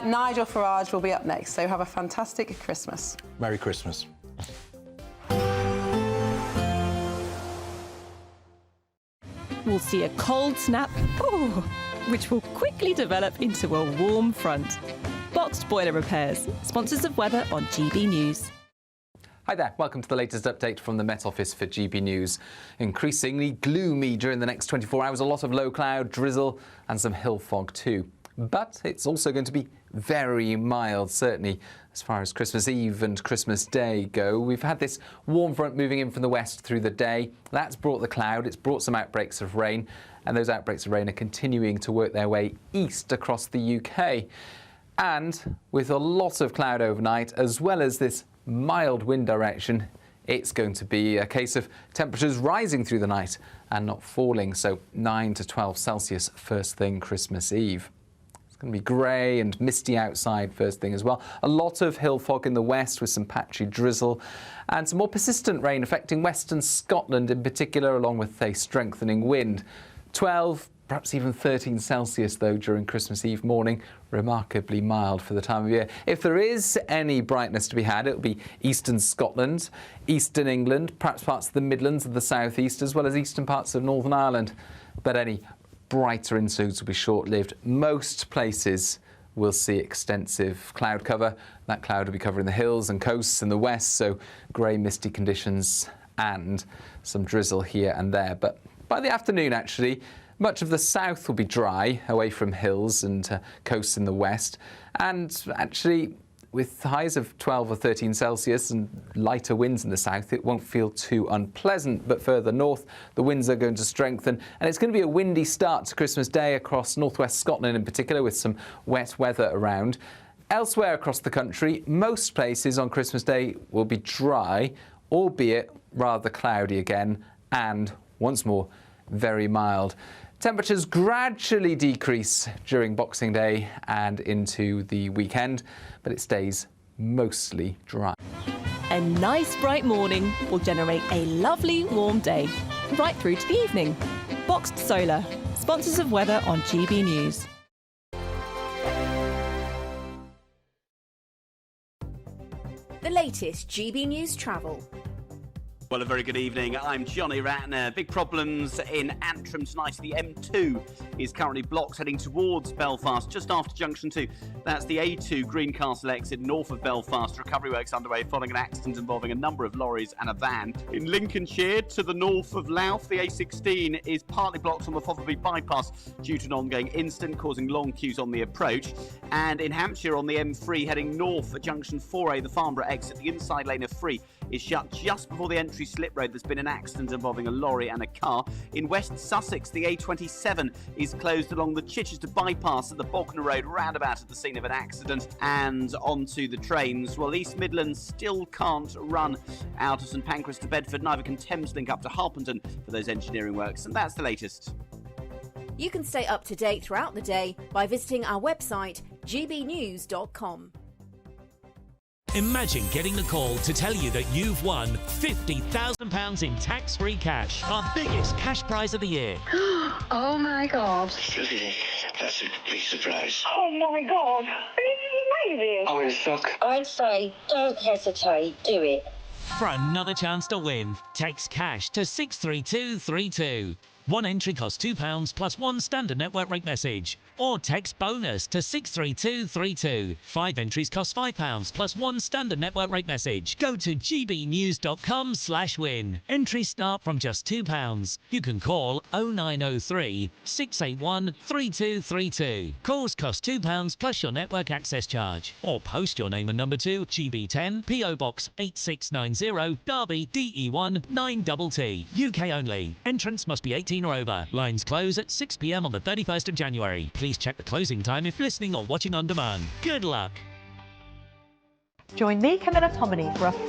Nigel Farage will be up next. So have a fantastic Christmas. Merry Christmas. We'll see a cold snap, which will quickly develop into a warm front. Boxed Boiler Repairs, sponsors of weather on GB News. Hi there, welcome to the latest update from the Met Office for GB News. Increasingly gloomy during the next 24 hours, a lot of low cloud, drizzle and some hill fog too. But it's also going to be very mild, certainly as far as Christmas Eve and Christmas Day go. We've had this warm front moving in from the west through the day. That's brought the cloud, it's brought some outbreaks of rain, and those outbreaks of rain are continuing to work their way east across the UK. And with a lot of cloud overnight, as well as this mild wind direction, it's going to be a case of temperatures rising through the night and not falling, so 9 to 12 Celsius first thing Christmas Eve. It's going to be grey and misty outside first thing as well. A lot of hill fog in the west with some patchy drizzle and some more persistent rain affecting western Scotland in particular, along with a strengthening wind. 12, perhaps even 13 Celsius though during Christmas Eve morning. Remarkably mild for the time of year. If there is any brightness to be had, it'll be eastern Scotland, eastern England, perhaps parts of the Midlands of the south east, as well as eastern parts of Northern Ireland. But any brighter intrudes will be short-lived. Most places will see extensive cloud cover. That cloud will be covering the hills and coasts in the west, so grey, misty conditions and some drizzle here and there. But by the afternoon, actually, much of the south will be dry, away from hills and coasts in the west. And actually, with highs of 12 or 13 Celsius and lighter winds in the south, it won't feel too unpleasant. But further north, the winds are going to strengthen. And it's going to be a windy start to Christmas Day across northwest Scotland in particular, with some wet weather around. Elsewhere across the country, most places on Christmas Day will be dry, albeit rather cloudy again, and once more, very mild. Temperatures gradually decrease during Boxing Day and into the weekend, but it stays mostly dry. A nice bright morning will generate a lovely warm day, right through to the evening. Boxed Solar, sponsors of weather on GB News. The latest GB News travel. Well, a very good evening. I'm Johnny Ratner. Big problems in Antrim tonight. The M2 is currently blocked heading towards Belfast, just after Junction 2. That's the A2 Greencastle exit north of Belfast. Recovery works underway following an accident involving a number of lorries and a van. In Lincolnshire, to the north of Louth, the A16 is partly blocked on the Fotherby bypass due to an ongoing incident causing long queues on the approach. And in Hampshire, on the M3 heading north at Junction 4A, the Farnborough exit, the inside lane of 3 is shut just before the entry slip road. There's been an accident involving a lorry and a car. In West Sussex, the A27 is closed along the Chichester bypass at the Bognor Road roundabout at the scene of an accident. And onto the trains. Well, East Midlands still can't run out of St Pancras to Bedford. Neither can Thameslink up to Harpenden for those engineering works. And that's the latest. You can stay up to date throughout the day by visiting our website, gbnews.com. Imagine getting the call to tell you that you've won £50,000 in tax-free cash, our biggest cash prize of the year. Oh my God. That's a big surprise. Oh my God. This is amazing. I'm in shock. I'd say don't hesitate, do it. For another chance to win, text cash to 63232. One entry costs £2 plus one standard network rate message. Or text bonus to 63232. 5 entries cost £5 plus one standard network rate message. Go to gbnews.com/win. Entries start from just £2. You can call 0903 681 3232. Calls cost £2 plus your network access charge. Or post your name and number to GB10 PO Box 8690 Derby DE1 9TT. UK only. Entrance must be 18 or over. Lines close at 6 p.m. on the 31st of January. Please check the closing time if listening or watching on demand. Good luck. Join me, Camilla Tominey, for a frank